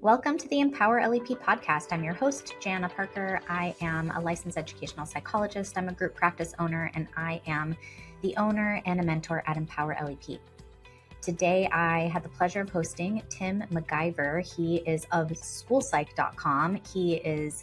Welcome to the Empower LEP podcast. I'm your host, Jana Parker. I am a licensed educational psychologist. I'm a group practice owner, and I am the owner and a mentor at Empower LEP. Today, I had the pleasure of hosting Tim McIvor. He is of schoolpsych.com. He is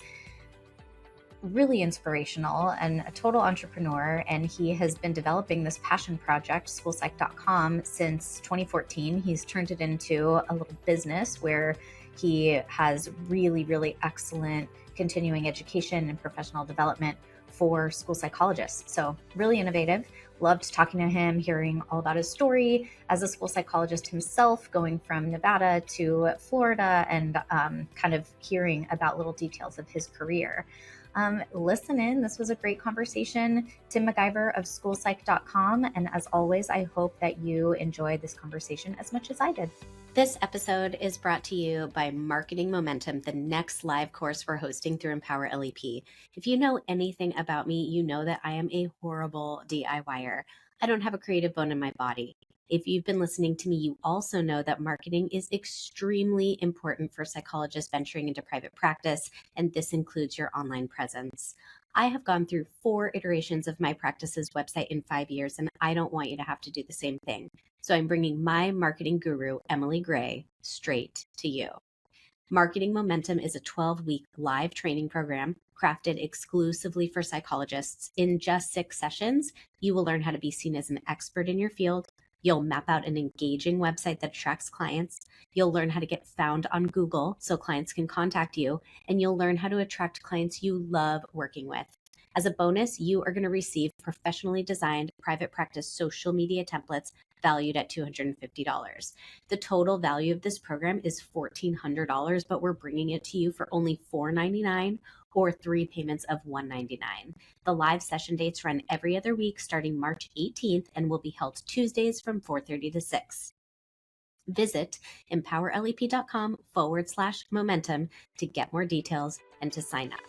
really inspirational and a total entrepreneur, and he has been developing this passion project, schoolpsych.com, since 2014. He's turned it into a little business where he has really excellent continuing education and professional development for school psychologists. So really innovative. Loved talking to him, hearing all about his story as a school psychologist himself, going from Nevada to Florida, and kind of hearing about little details of his career. Listen in. This was a great conversation. Tim McIvor of schoolpsych.com. And as always, I hope that you enjoyed this conversation as much as I did. This episode is brought to you by Marketing Momentum, the next live course we're hosting through Empower LEP. If you know anything about me, you know that I am a horrible DIYer. I don't have a creative bone in my body. If you've been listening to me, you also know that marketing is extremely important for psychologists venturing into private practice, and this includes your online presence. I have gone through 4 iterations of my practice's website in 5 years, and I don't want you to have to do the same thing. So I'm bringing my marketing guru, Emily Gray, straight to you. Marketing Momentum is a 12-week live training program crafted exclusively for psychologists. In just 6 sessions, you will learn how to be seen as an expert in your field. You'll map out an engaging website that attracts clients. You'll learn how to get found on Google so clients can contact you, and you'll learn how to attract clients you love working with. As a bonus, you are going to receive professionally designed private practice social media templates valued at $250. The total value of this program is $1,400, but we're bringing it to you for only $499 or 3 payments of $199. The live session dates run every other week starting March 18th and will be held Tuesdays from 4:30 to 6. Visit empowerlep.com/momentum to get more details and to sign up.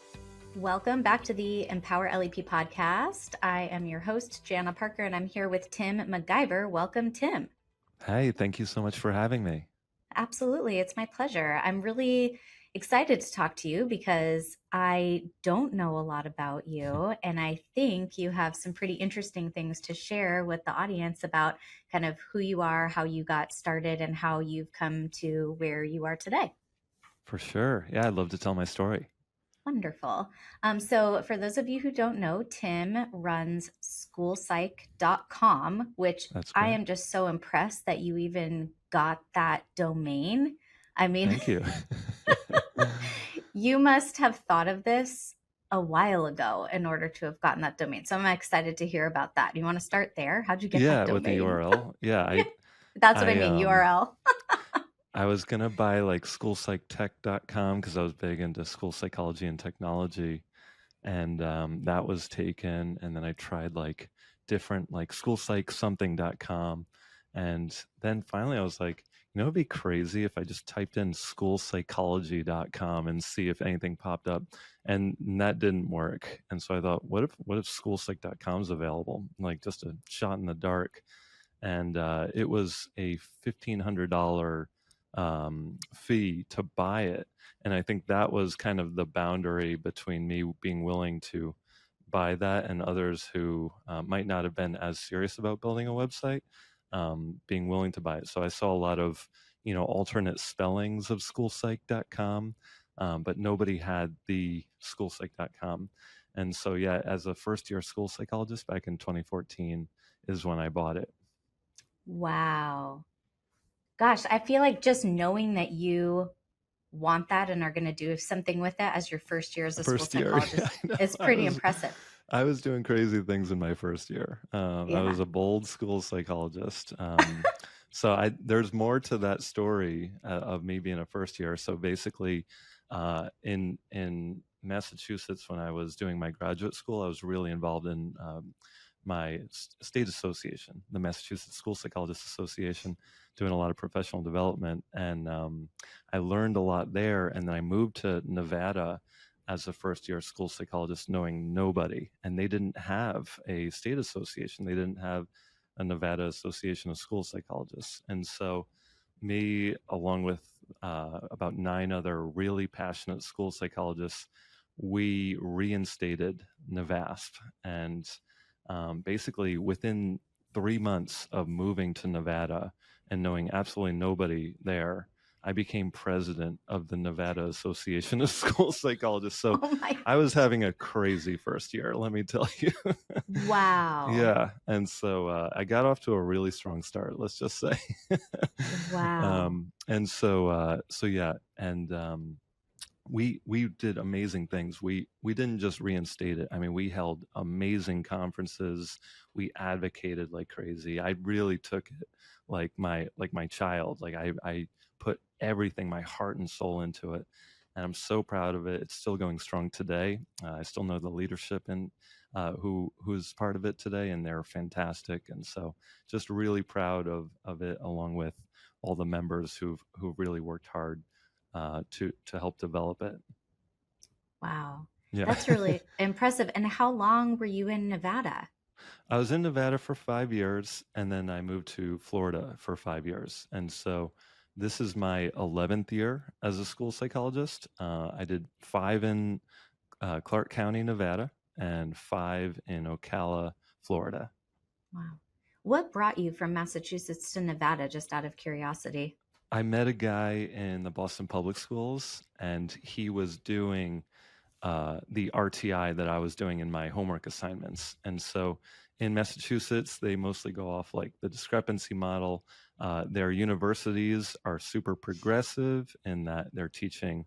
Welcome back to the Empower LEP podcast. I am your host, Jana Parker, and I'm here with Tim McIvor. Welcome, Tim. Hey, thank you so much for having me. Absolutely. It's my pleasure. I'm really excited to talk to you because I don't know a lot about you, and I think you have some pretty interesting things to share with the audience about kind of who you are, how you got started, and how you've come to where you are today. For sure. Yeah, I'd love to tell my story. Wonderful. So for those of you who don't know, Tim runs schoolpsych.com, which I am just so impressed that you even got that domain. I mean, thank you. You must have thought of this a while ago in order to have gotten that domain. So I'm excited to hear about that. You want to start there? How'd you get that domain? With the URL. Yeah, That's what I mean, URL. I was going to buy like schoolpsychtech.com because I was big into school psychology and technology. And that was taken. And then I tried like different like schoolpsychsomething.com. And then finally I was like, it'd be crazy if I just typed in schoolpsychology.com and see if anything popped up. And that didn't work. And so I thought, what if schoolpsych.com is available? Like just a shot in the dark. And it was a $1,500 fee to buy it. And I think that was kind of the boundary between me being willing to buy that and others who might not have been as serious about building a website, being willing to buy it. So I saw a lot of, alternate spellings of schoolpsych.com, but nobody had the schoolpsych.com. And so, yeah, as a first-year school psychologist back in 2014 is when I bought it. Wow. Gosh, I feel like just knowing that you want that and are going to do something with it as your first year as a school psychologist is pretty impressive. I was doing crazy things in my first year. I was a bold school psychologist. So there's more to that story of me being a first year. So basically, in Massachusetts, when I was doing my graduate school, I was really involved in my state association, the Massachusetts School Psychologists Association, doing a lot of professional development. And I learned a lot there. And then I moved to Nevada as a first-year school psychologist, knowing nobody. And they didn't have a state association. They didn't have a Nevada Association of School Psychologists. And so me, along with about 9 other really passionate school psychologists, we reinstated NAVASP. And basically, within 3 months of moving to Nevada and knowing absolutely nobody there, I became president of the Nevada Association of School Psychologists. So Oh my, I was having a crazy first year, let me tell you. wow. Yeah. And so I got off to a really strong start, let's just say. Wow. And so yeah. And we did amazing things. We didn't just reinstate it. I mean, we held amazing conferences. We advocated like crazy. I really took it like my child. Like I put everything, my heart and soul into it, and I'm so proud of it. It's still going strong today. I still know the leadership and who's part of it today, and they're fantastic. And so, just really proud of it, along with all the members who've really worked hard to help develop it. Wow. Yeah. That's really impressive. And how long were you in Nevada? I was in Nevada for 5 years, and then I moved to Florida for 5 years. And so this is my 11th year as a school psychologist. I did 5 in Clark County, Nevada, and 5 in Ocala, Florida. Wow. What brought you from Massachusetts to Nevada, just out of curiosity? I met a guy in the Boston Public Schools, and he was doing the RTI that I was doing in my homework assignments. And so in Massachusetts, they mostly go off like the discrepancy model. Their universities are super progressive in that they're teaching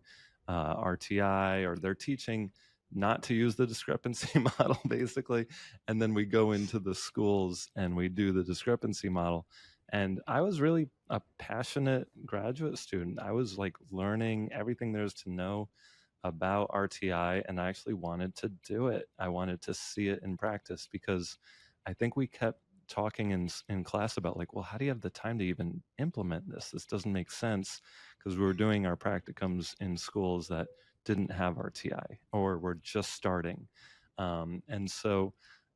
RTI, or they're teaching not to use the discrepancy model, basically. And then we go into the schools and we do the discrepancy model. And I was really a passionate graduate student. I was like learning everything there is to know about RTI, and I actually wanted to do it. I wanted to see it in practice, because I think we kept talking in class about like, well, how do you have the time to even implement this? This doesn't make sense, because we were doing our practicums in schools that didn't have RTI or were just starting. And so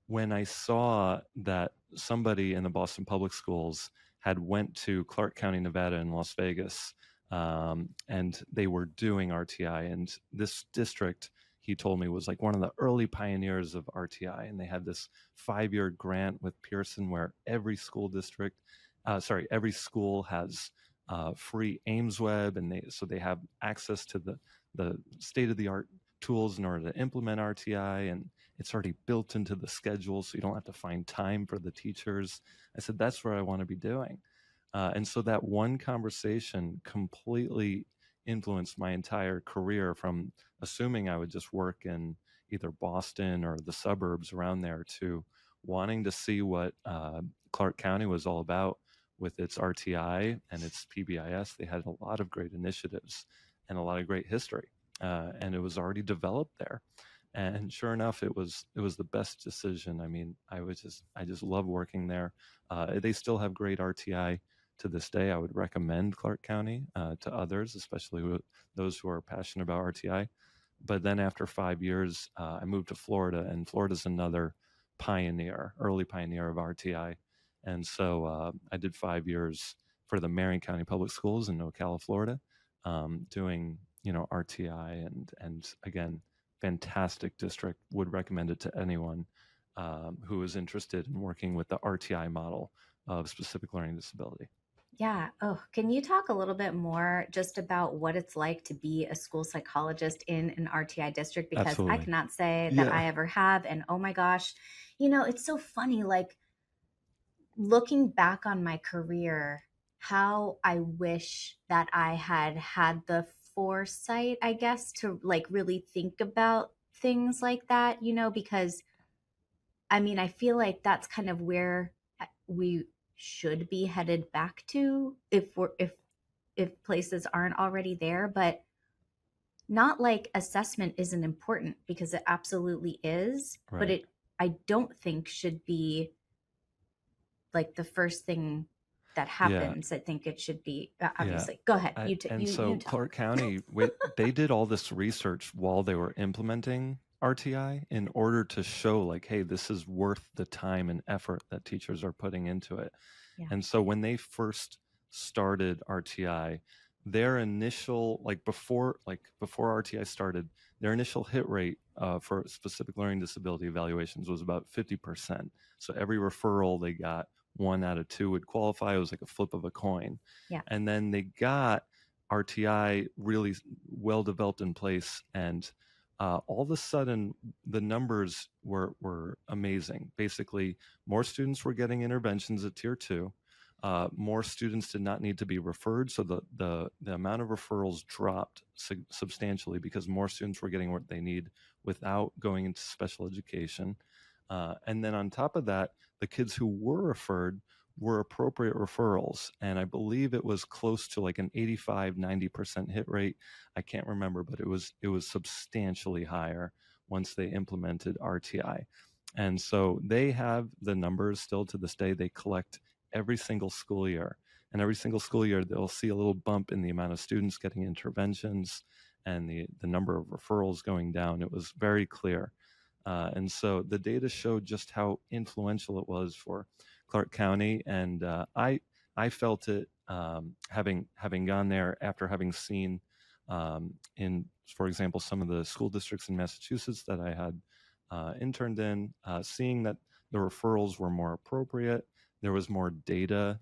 when I saw that somebody in the Boston Public Schools had went to Clark County, Nevada, in Las Vegas, and they were doing RTI. And this district, he told me, was like one of the early pioneers of RTI. And they had this 5-year grant with Pearson where every school every school has free Ames Web, and they have access to the state of the art tools in order to implement RTI, and it's already built into the schedule, so you don't have to find time for the teachers. I said, that's what I want to be doing. And so that one conversation completely influenced my entire career, from assuming I would just work in either Boston or the suburbs around there, to wanting to see what Clark County was all about with its RTI and its PBIS. They had a lot of great initiatives and a lot of great history, and it was already developed there. And sure enough, it was the best decision. I mean, I just love working there. They still have great RTI to this day. I would recommend Clark County to others, especially those who are passionate about RTI. But then after 5 years, I moved to Florida, and Florida's another early pioneer of RTI. And so I did 5 years for the Marion County Public Schools in Ocala, Florida, doing RTI, and again, fantastic district. Would recommend it to anyone who is interested in working with the RTI model of specific learning disability. Yeah. Oh, can you talk a little bit more just about what it's like to be a school psychologist in an RTI district? Because I Absolutely. cannot say that Yeah. I ever have. And oh my gosh, it's so funny. Like, looking back on my career, how I wish that I had had the foresight, I guess, to like really think about things like that, because I mean, I feel like that's kind of where we should be headed back to, if places aren't already there. But not like assessment isn't important, because it absolutely is, but Right. I don't think should be like the first thing that Yeah. happens. I think it should be, Yeah. obviously. Go ahead. And You so tell. Clark County, they did all this research while they were implementing RTI in order to show like, hey, this is worth the time and effort that teachers are putting into it. Yeah. And so when they first started RTI, their initial, before RTI started, their initial hit rate for specific learning disability evaluations was about 50%. So every referral they got, 1 out of 2 would qualify. It was like a flip of a coin. Yeah. And then they got RTI really well developed in place, and all of a sudden the numbers were amazing. Basically, more students were getting interventions at tier 2. More students did not need to be referred, so the amount of referrals dropped substantially because more students were getting what they need without going into special education. And then on top of that, the kids who were referred were appropriate referrals. And I believe it was close to like an 85-90% hit rate. I can't remember, but it was substantially higher once they implemented RTI. And so they have the numbers still to this day. They collect every single school year. And every single school year, they'll see a little bump in the amount of students getting interventions and the number of referrals going down. It was very clear. And so the data showed just how influential it was for Clark County. And I felt it having gone there after having seen in, for example, some of the school districts in Massachusetts that I had interned in, seeing that the referrals were more appropriate. There was more data.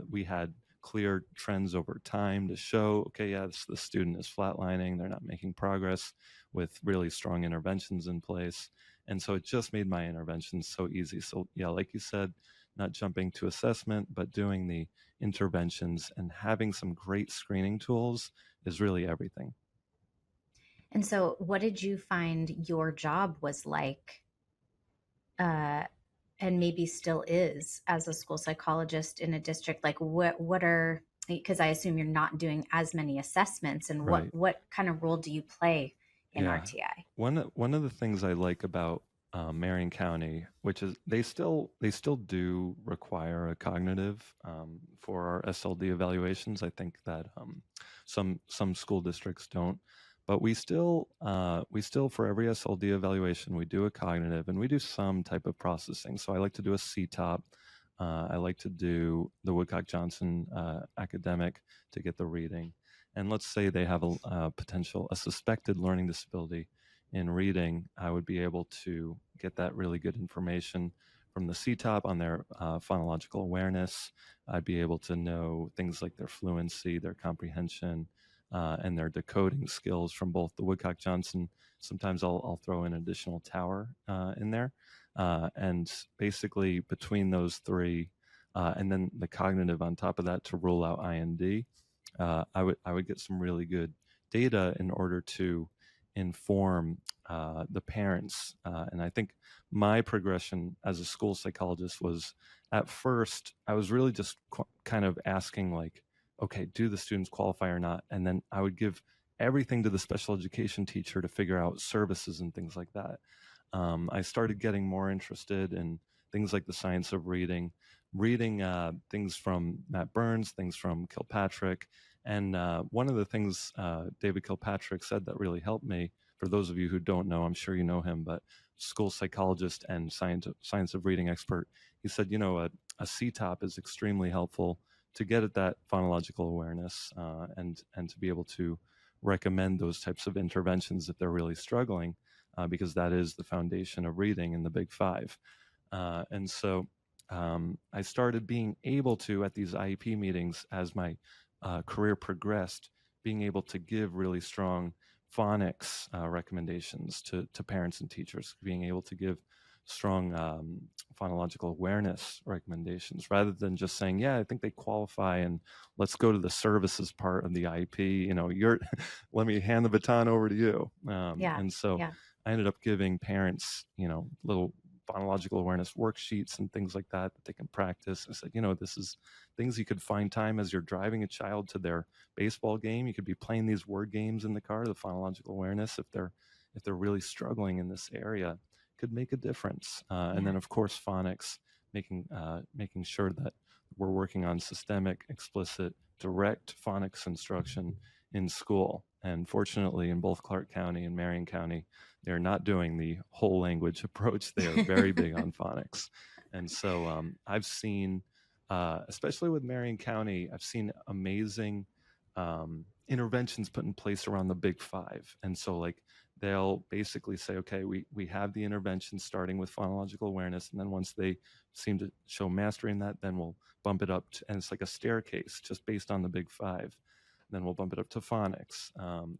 We had clear trends over time to show, okay, yes, the student is flatlining. They're not making progress with really strong interventions in place. And so it just made my interventions so easy. So yeah, like you said, not jumping to assessment, but doing the interventions and having some great screening tools is really everything. And so what did you find your job was like, and maybe still is, as a school psychologist in a district? Like what are, because I assume you're not doing as many assessments, and Right. what kind of role do you play in Yeah. RTI? One of the things I like about Marion County, which is they still do require a cognitive for our SLD evaluations. I think that some school districts don't, but we still for every SLD evaluation we do a cognitive, and we do some type of processing. So I like to do a CTOP. I like to do the Woodcock-Johnson academic to get the reading. And let's say they have a suspected learning disability in reading, I would be able to get that really good information from the CTOP on their phonological awareness. I'd be able to know things like their fluency, their comprehension, and their decoding skills from both the Woodcock-Johnson. Sometimes I'll throw in additional Tower in there. And basically between those three, and then the cognitive on top of that to rule out IND, I would get some really good data in order to inform the parents. And I think my progression as a school psychologist was, at first, I was really just kind of asking, like, okay, do the students qualify or not? And then I would give everything to the special education teacher to figure out services and things like that. I started getting more interested in things like the science of reading things from Matt Burns, things from Kilpatrick. And one of the things David Kilpatrick said that really helped me, for those of you who don't know, I'm sure you know him, but school psychologist and science of reading expert, he said, a CTOP is extremely helpful to get at that phonological awareness and to be able to recommend those types of interventions if they're really struggling, because that is the foundation of reading in the Big Five. And so I started being able to, at these IEP meetings, as my career progressed, being able to give really strong phonics recommendations to parents and teachers, being able to give strong phonological awareness recommendations, rather than just saying, yeah, I think they qualify and let's go to the services part of the IEP. Let me hand the baton over to you. And so I ended up giving parents, little phonological awareness worksheets and things like that they can practice. I said, this is things you could find time as you're driving a child to their baseball game. You could be playing these word games in the car. The phonological awareness, if they're really struggling in this area, could make a difference. And then, of course, phonics, making sure that we're working on systemic, explicit, direct phonics instruction in school. And fortunately, in both Clark County and Marion County, they're not doing the whole language approach. They are very big on phonics. And so I've seen especially with Marion County, I've seen amazing interventions put in place around the big five. And so like they'll basically say, okay, we have the intervention starting with phonological awareness. And then once they seem to show mastery in that, then we'll bump it up and it's like a staircase just based on the big five. Then we'll bump it up to phonics.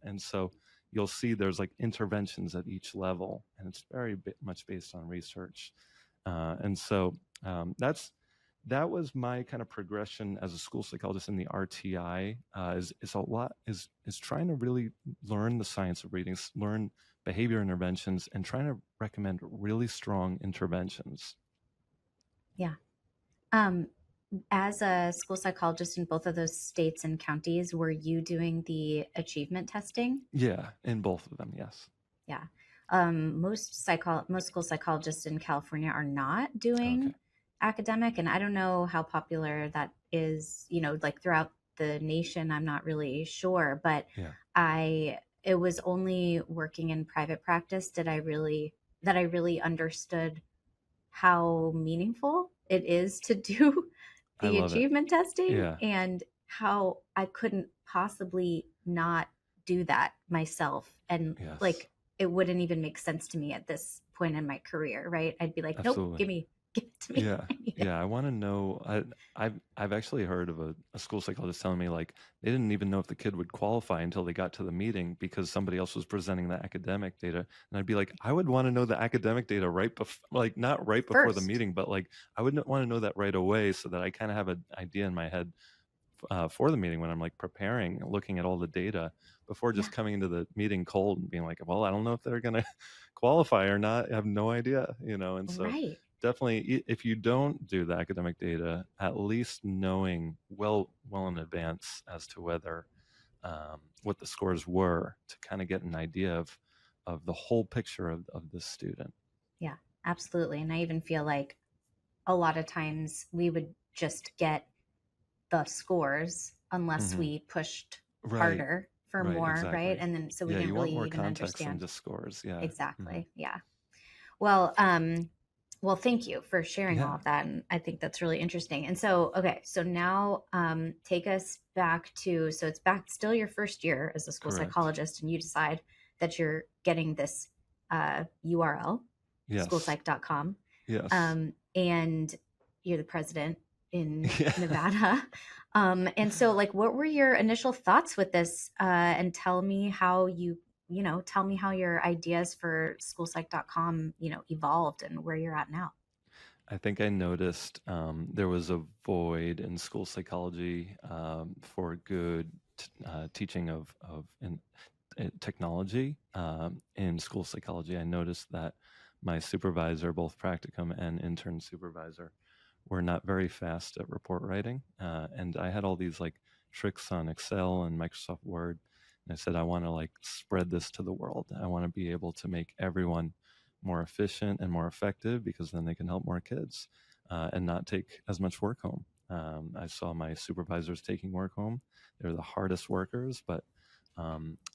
And so you'll see there's like interventions at each level, and it's very much based on research. And so that was my kind of progression as a school psychologist in the RTI. Is a lot is trying to really learn the science of reading, learn behavior interventions, and trying to recommend really strong interventions. Yeah. As a school psychologist in both of those states and counties, were you doing the achievement testing? Yeah, in both of them, yes. Yeah. Most school psychologists in California are not doing academic, and I don't know how popular that is, like throughout the nation. I'm not really sure, but it was only working in private practice that I really understood how meaningful it is to do the achievement testing, and how I couldn't possibly not do that myself. And like, it wouldn't even make sense to me at this point in my career, right? I'd be like, Absolutely. nope, give it to me. Yeah. I want to know. I've actually heard of a school psychologist telling me like they didn't even know if the kid would qualify until they got to the meeting because somebody else was presenting the academic data. And I'd be like, I would want to know the academic data right before, like not right before the meeting, but like I would want to know that right away so that I kind of have an idea in my head for the meeting when I'm like preparing, looking at all the data before just coming into the meeting cold and being like, well, I don't know if they're going to qualify or not. I have no idea, and so definitely if you don't do the academic data, at least knowing well in advance as to whether what the scores were to kind of get an idea of the whole picture of the student. Yeah, absolutely. And I even feel like a lot of times we would just get the scores unless we pushed harder for more, exactly. Right? And then so we didn't really even understand the scores. Yeah, exactly. Yeah. Well, thank you for sharing all of that, and I think that's really interesting. And so, okay, so now take us back to, so it's still your first year as a school psychologist, and you decide that you're getting this URL, schoolpsych.com. Yes. And you're the president in Nevada. And so like, what were your initial thoughts with this? And tell me how your ideas for schoolpsych.com, evolved and where you're at now. I think I noticed there was a void in school psychology for good teaching of technology in school psychology. I noticed that my supervisor, both practicum and intern supervisor, were not very fast at report writing. And I had all these like tricks on Excel and Microsoft Word. And I said, I want to like spread this to the world. I want to be able to make everyone more efficient and more effective because then they can help more kids and not take as much work home. I saw my supervisors taking work home. They're the hardest workers, but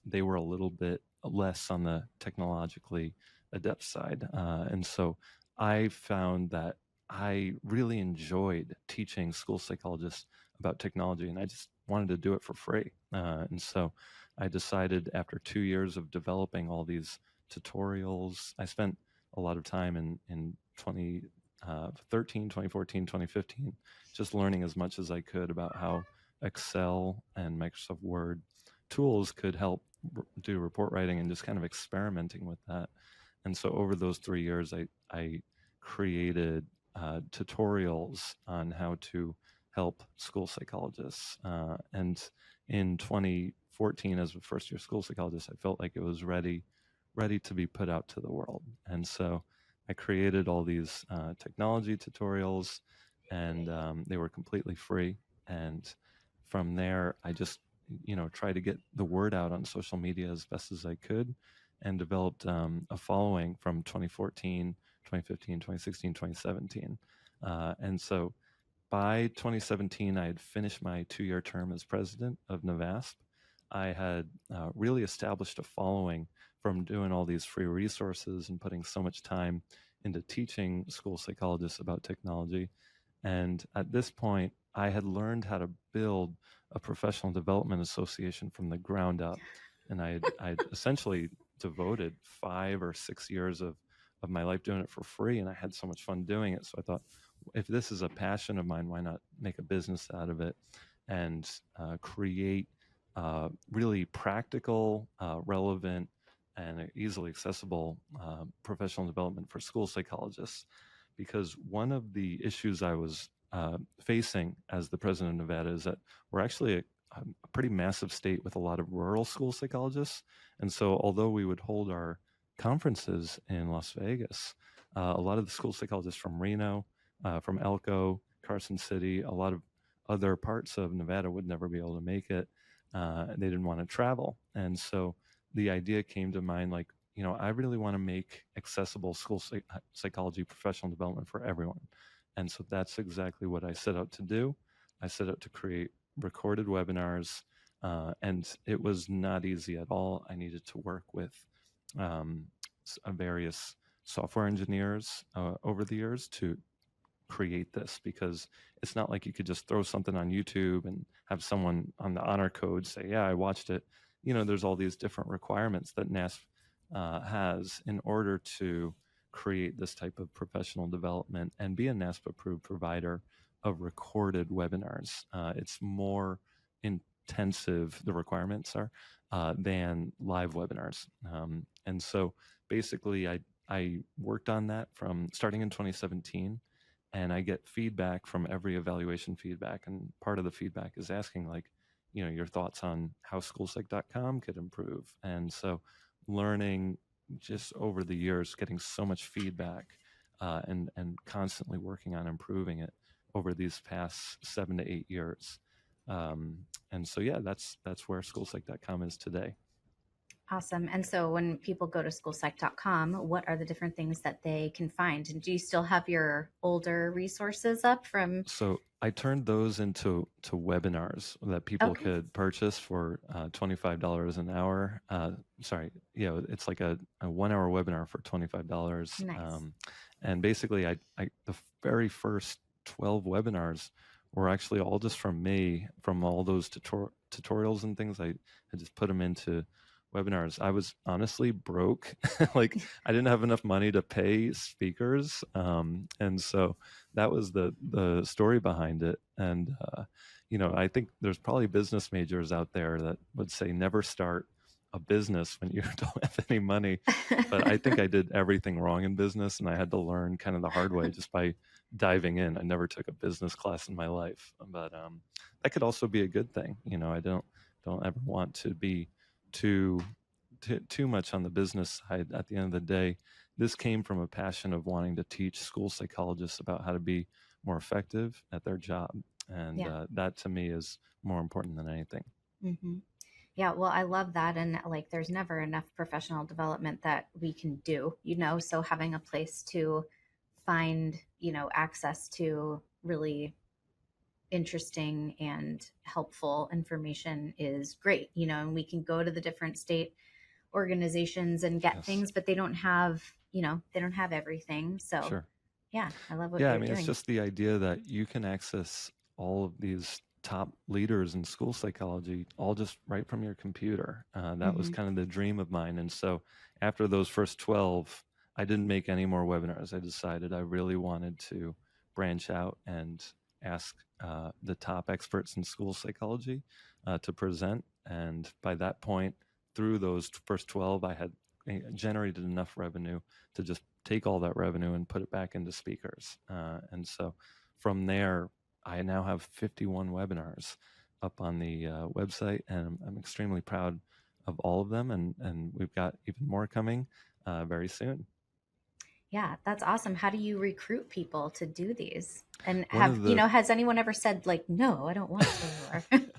they were a little bit less on the technologically adept side. And so I found that I really enjoyed teaching school psychologists about technology, and I just wanted to do it for free. And so I decided after 2 years of developing all these tutorials, I spent a lot of time in 2013, 2014, 2015, just learning as much as I could about how Excel and Microsoft Word tools could help do report writing and just kind of experimenting with that. And so over those 3 years, I created tutorials on how to help school psychologists. And in 2014, as a first-year school psychologist, I felt like it was ready to be put out to the world. And so I created all these technology tutorials, and they were completely free. And from there, I just tried to get the word out on social media as best as I could, and developed a following from 2014, 2015, 2016, 2017. And so by 2017, I had finished my 2-year term as president of NAVASP. I had really established a following from doing all these free resources and putting so much time into teaching school psychologists about technology. And at this point, I had learned how to build a professional development association from the ground up. And I'd essentially devoted 5 or 6 years of my life doing it for free. And I had so much fun doing it. So I thought, if this is a passion of mine, why not make a business out of it and create really practical, relevant, and easily accessible professional development for school psychologists? Because one of the issues I was facing as the president of Nevada is that we're actually a pretty massive state with a lot of rural school psychologists. And so, although we would hold our conferences in Las Vegas, a lot of the school psychologists from Reno, from Elko, Carson City, a lot of other parts of Nevada would never be able to make it. They didn't want to travel. And so the idea came to mind, like, I really want to make accessible school psychology professional development for everyone. And so that's exactly what I set out to do. I set out to create recorded webinars, and it was not easy at all. I needed to work with various software engineers over the years to create this, because it's not like you could just throw something on YouTube and have someone on the honor code say, yeah, I watched it. There's all these different requirements that NASP has in order to create this type of professional development and be a NASP approved provider of recorded webinars. It's more intensive, the requirements are, than live webinars. And so basically I worked on that from starting in 2017, and I get feedback from every evaluation feedback. And part of the feedback is asking, like, your thoughts on how schoolpsych.com could improve. And so learning just over the years, getting so much feedback and constantly working on improving it over these past 7 to 8 years. And so, yeah, that's where schoolpsych.com is today. Awesome. And so when people go to schoolpsych.com, what are the different things that they can find? And do you still have your older resources up from? So I turned those into webinars that people could purchase for $25 an hour. It's like a 1 hour webinar for $25. Nice. And basically, the very first 12 webinars were actually all just from me, from all those tutorials and things. I just put them into webinars. I was honestly broke. Like, I didn't have enough money to pay speakers. And so that was the story behind it. And, I think there's probably business majors out there that would say never start a business when you don't have any money. But I think I did everything wrong in business, and I had to learn kind of the hard way just by diving in. I never took a business class in my life, but that could also be a good thing. I don't ever want to be too much on the business side. At the end of the day, this came from a passion of wanting to teach school psychologists about how to be more effective at their job. And that to me is more important than anything. Mm-hmm. Yeah, well, I love that. And like, there's never enough professional development that we can do, so having a place to find, access to really interesting and helpful information is great, and we can go to the different state organizations and get things, but they don't have everything. So sure. Yeah, I love what you're doing. It's just the idea that you can access all of these top leaders in school psychology all just right from your computer. That was kind of the dream of mine. And so after those first 12, I didn't make any more webinars. I decided I really wanted to branch out and ask the top experts in school psychology to present. And by that point, through those first 12, I had generated enough revenue to just take all that revenue and put it back into speakers. And so from there, I now have 51 webinars up on the website, and I'm extremely proud of all of them. And we've got even more coming very soon. Yeah, that's awesome. How do you recruit people to do these? And has anyone ever said, like, no, I don't want to anymore?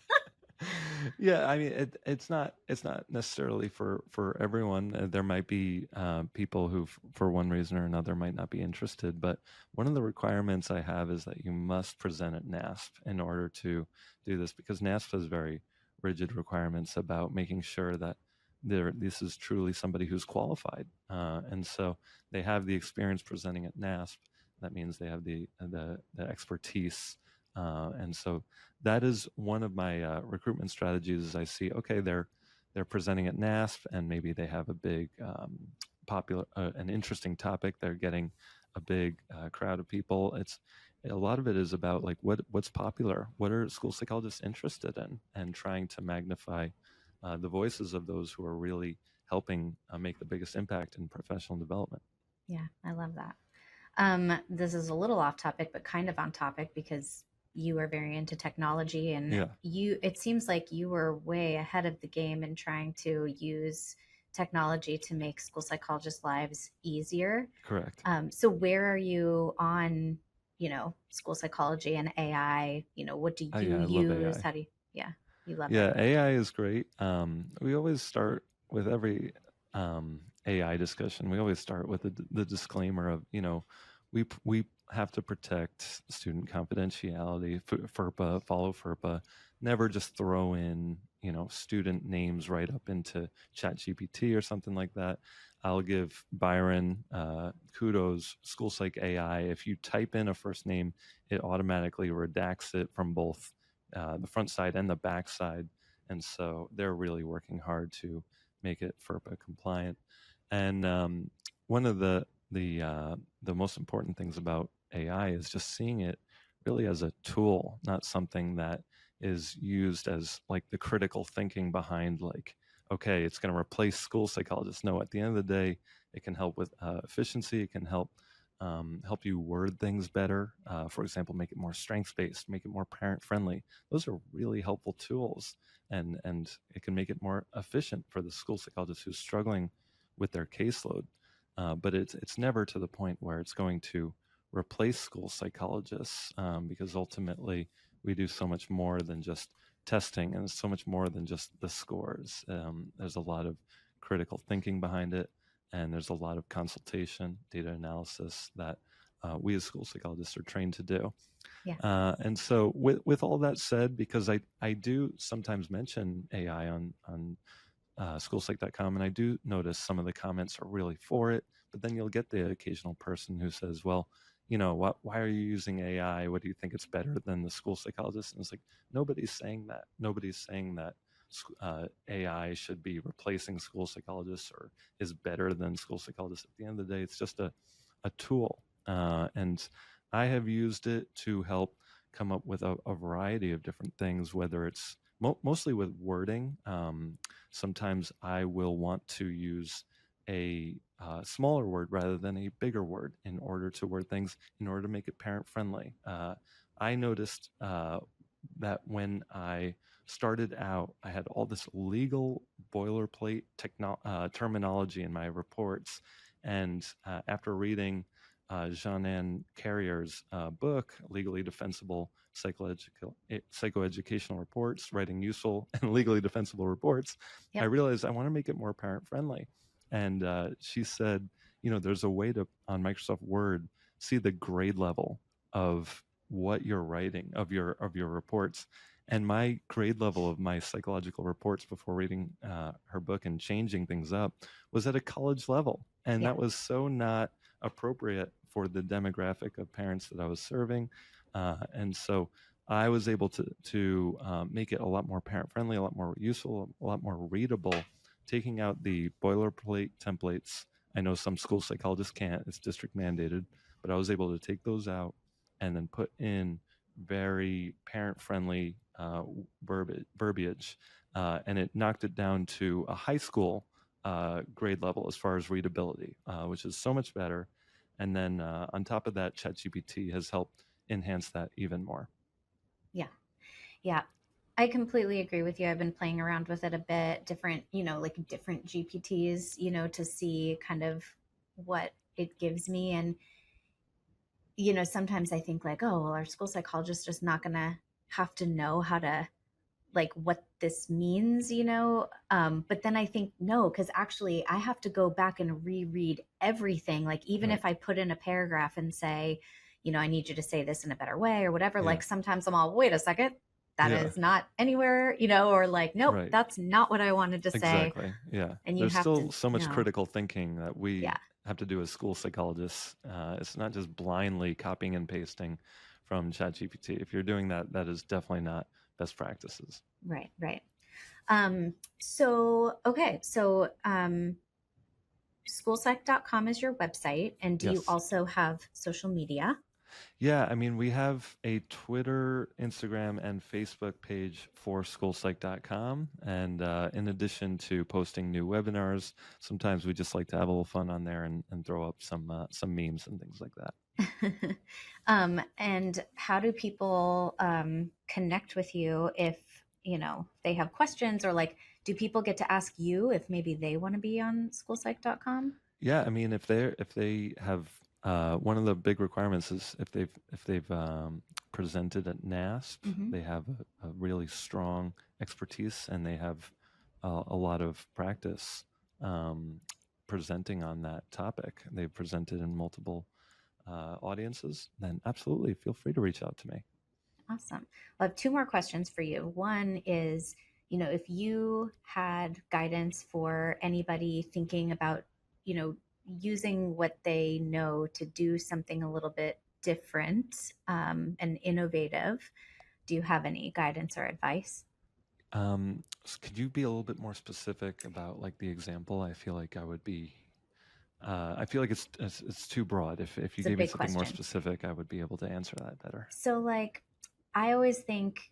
Yeah, I mean, it's not necessarily for everyone. There might be people who, for one reason or another, might not be interested. But one of the requirements I have is that you must present at NASP in order to do this, because NASP has very rigid requirements about making sure that this is truly somebody who's qualified. And so they have the experience presenting at NASP. That means they have the expertise. And so that is one of my recruitment strategies. Is I see, okay, they're presenting at NASP, and maybe they have a big popular, an interesting topic. They're getting a big crowd of people. It's a lot of it is about like what's popular, what are school psychologists interested in, and trying to magnify the voices of those who are really helping make the biggest impact in professional development. Yeah, I love that. This is a little off topic, but kind of on topic because you are very into technology, and Yeah, it seems like you were way ahead of the game in trying to use technology to make school psychologists' lives easier. correct. So where are you on, school psychology and AI? What do you Yeah, I love use? AI. How do you, yeah, you love it. Yeah, AI is great. We always start with every AI discussion. We always start with the disclaimer of, we have to protect student confidentiality. FERPA, follow FERPA. Never just throw in, student names right up into ChatGPT or something like that. I'll give Byron kudos. School Psych AI. If you type in a first name, it automatically redacts it from both the front side and the back side. And so they're really working hard to make it FERPA compliant. And one of the most important things about AI is just seeing it really as a tool, not something that is used as like the critical thinking behind like, okay, it's going to replace school psychologists. No, at the end of the day, it can help with efficiency. It can help you word things better. For example, make it more strengths-based, make it more parent-friendly. Those are really helpful tools, and it can make it more efficient for the school psychologist who's struggling with their caseload. But it's never to the point where it's going to replace school psychologists, because ultimately we do so much more than just testing, and so much more than just the scores. There's a lot of critical thinking behind it, and there's a lot of consultation, data analysis that we as school psychologists are trained to do. Yeah. And so with all that said, because I do sometimes mention AI on schoolpsych.com, and I do notice some of the comments are really for it, but then you'll get the occasional person who says, well, why are you using AI? What do you think it's better than the school psychologist? And it's like, nobody's saying that. Nobody's saying that AI should be replacing school psychologists or is better than school psychologists. At the end of the day, it's just a tool. And I have used it to help come up with a variety of different things, whether it's mostly with wording. Sometimes I will want to use a smaller word rather than a bigger word in order to word things, in order to make it parent friendly. I noticed that when I started out, I had all this legal boilerplate terminology in my reports. And after reading Jean-Anne Carrier's book, Legally Defensible Psychoeducational Reports, Writing Useful and Legally Defensible Reports, Yep. I realized I want to make it more parent-friendly. And she said, there's a way to, on Microsoft Word, see the grade level of what you're writing, of your reports. And my grade level of my psychological reports before reading her book and changing things up was at a college level. And Yeah. that was so not appropriate for the demographic of parents that I was serving. And so I was able to make it a lot more parent-friendly, a lot more useful, a lot more readable, taking out the boilerplate templates. I know some school psychologists can't, it's district mandated, but I was able to take those out and then put in very parent-friendly verbiage, and it knocked it down to a high school grade level as far as readability, which is so much better. And then on top of that, ChatGPT has helped enhance that even more. Yeah. Yeah. I completely agree with you. I've been playing around with it a bit, different, like different GPTs, to see kind of what it gives me. And, sometimes I think like, oh, well, our school psychologist is not going to have to know how to, like, what this means, but then I think no, because actually I have to go back and reread everything. Like, even Right. if I put in a paragraph and say, I need you to say this in a better way or whatever, Yeah. like sometimes I'm all, wait a second, that Yeah. is not anywhere, or like, nope, Right. that's not what I wanted to say. Exactly. Yeah. And you There's have still to so much know. critical thinking that we Yeah. have to do as school psychologists. It's not just blindly copying and pasting from ChatGPT. If you're doing that, that is definitely not best practices. Right, right. Okay. So schoolpsych.com is your website. And do you Yes. also have social media? Yeah, I mean, we have a Twitter, Instagram, and Facebook page for schoolpsych.com. And in addition to posting new webinars, sometimes we just like to have a little fun on there and throw up some memes and things like that. And how do people connect with you if, they have questions, or like, do people get to ask you if maybe they want to be on schoolpsych.com? Yeah, I mean, if they have one of the big requirements is if they've presented at NASP, Mm-hmm. they have a really strong expertise and they have a lot of practice presenting on that topic. They've presented in multiple audiences. Then absolutely feel free to reach out to me. Awesome. I have two more questions for you. One is, if you had guidance for anybody thinking about, using what they know to do something a little bit different and innovative, do you have any guidance or advice? Could you be a little bit more specific about like the example? I feel like I would be. I feel like it's too broad. If you It's a gave me big something more question. specific, I would be able to answer that better. So, like, I always think,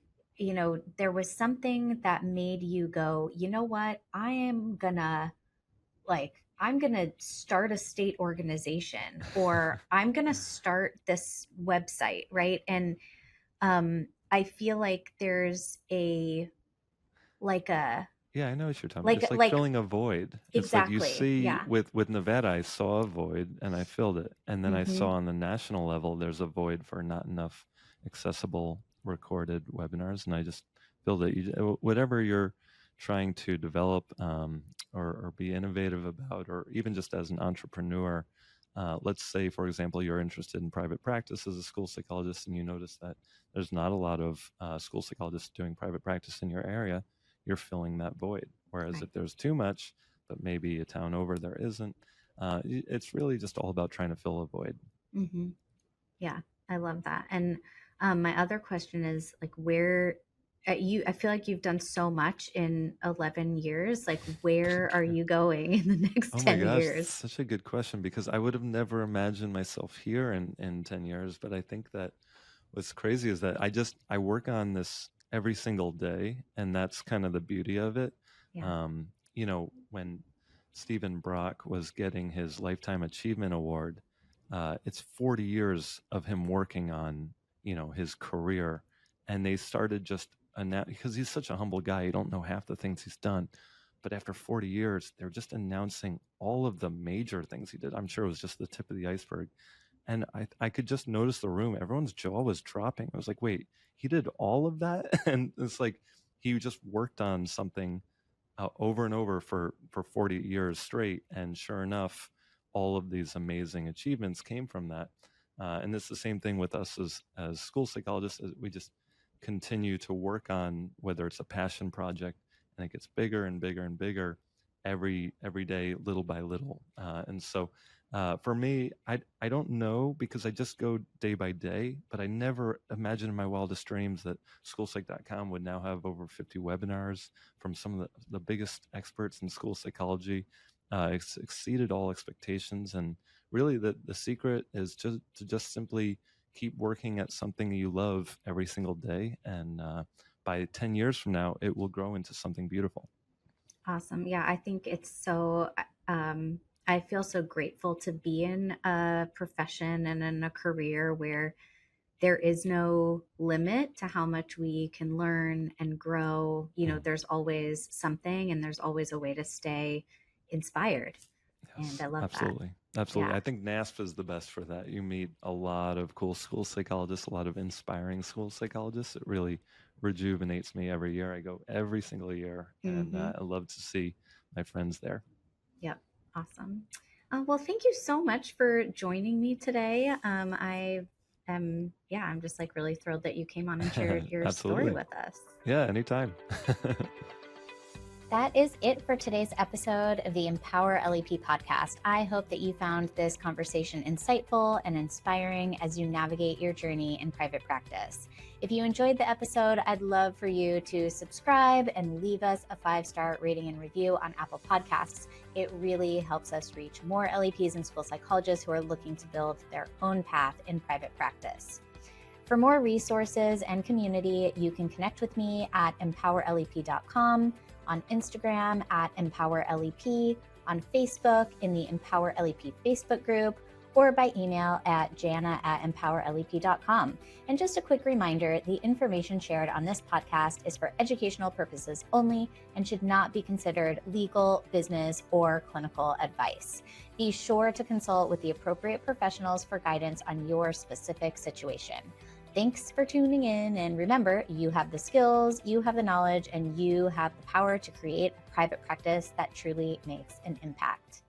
there was something that made you go, you know what? I'm going to start a state organization, or I'm going to start this website, right? And I feel like there's like a, Yeah, I know what you're talking about. It's like like, filling a void. It's like you exactly. see Yeah. with Nevada, I saw a void and I filled it. And then I Hmm. saw on the national level, there's a void for not enough accessible recorded webinars, and I just filled it. Whatever you're trying to develop or be innovative about, or even just as an entrepreneur, let's say, for example, you're interested in private practice as a school psychologist, and you notice that there's not a lot of school psychologists doing private practice in your area. You're filling that void. Whereas Right. if there's too much, but maybe a town over there isn't, it's really just all about trying to fill a void. Hmm. Yeah, I love that. And my other question is, like, where I feel like you've done so much in 11 years. Like, where are you going in the next Oh my 10 gosh, years? such a good question, because I would have never imagined myself here in 10 years. But I think that what's crazy is that I work on this every single day, and that's kind of the beauty of it. Yeah. When Stephen Brock was getting his Lifetime Achievement Award, it's 40 years of him working on, his career. And they started just because he's such a humble guy, you don't know half the things he's done. But after 40 years, they're just announcing all of the major things he did. I'm sure it was just the tip of the iceberg. And I could just notice the room. Everyone's jaw was dropping. I was like, wait, he did all of that? And it's like he just worked on something over and over for 40 years straight. And sure enough, all of these amazing achievements came from that. And it's the same thing with us as school psychologists. We just continue to work on whether it's a passion project, and it gets bigger and bigger and bigger every day, little by little. And so for me, I don't know, because I just go day by day, but I never imagined in my wildest dreams that schoolpsych.com would now have over 50 webinars from some of the biggest experts in school psychology. It's exceeded all expectations. And really the secret is just simply keep working at something you love every single day. And by 10 years from now, it will grow into something beautiful. Awesome. Yeah, I think it's so, I feel so grateful to be in a profession and in a career where there is no limit to how much we can learn and grow. There's always something, and there's always a way to stay inspired. And Yes, I love that. absolutely. Absolutely. Yeah. I think NASP is the best for that. You meet a lot of cool school psychologists, a lot of inspiring school psychologists. It really rejuvenates me every year. I go every single year, and Hmm. I love to see my friends there. Yep. Awesome. Well, thank you so much for joining me today. I'm just like really thrilled that you came on and shared your story Absolutely. with us. Yeah, anytime. That is it for today's episode of the Empower LEP podcast. I hope that you found this conversation insightful and inspiring as you navigate your journey in private practice. If you enjoyed the episode, I'd love for you to subscribe and leave us a 5-star rating and review on Apple Podcasts. It really helps us reach more LEPs and school psychologists who are looking to build their own path in private practice. For more resources and community, you can connect with me at empowerlep.com, on Instagram at EmpowerLEP, on Facebook in the Empower LEP Facebook group, or by email at jana@empowerlep.com. And just a quick reminder, the information shared on this podcast is for educational purposes only and should not be considered legal, business, or clinical advice. Be sure to consult with the appropriate professionals for guidance on your specific situation. Thanks for tuning in, and remember, you have the skills, you have the knowledge, and you have the power to create a private practice that truly makes an impact.